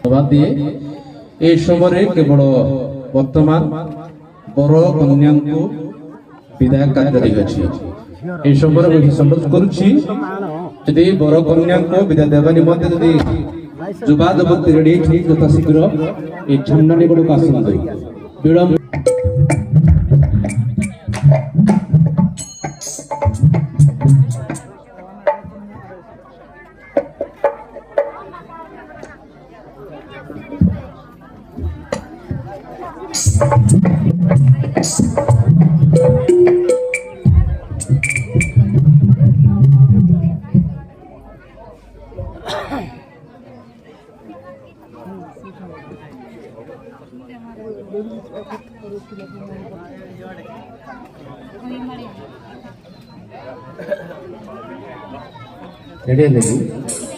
ধন্যবাদ দিয়ে এই সময়ে কেবল বর্তমান বড় কন্যাঙ্কু বিদায় କାର୍ଯ୍ୟ ଅଛି এই সময় আমি সম্বোধ করছি যদি বড় কন্যাঙ্কু বিদায় দেবা নিমন্তে যদি যুবা যুবতী রেডি ঠিক যথা শীঘ্র এই ঝামনানি গুড়କୁ ଆସନ୍ତୁ ବିଳମ୍ବ रेडी है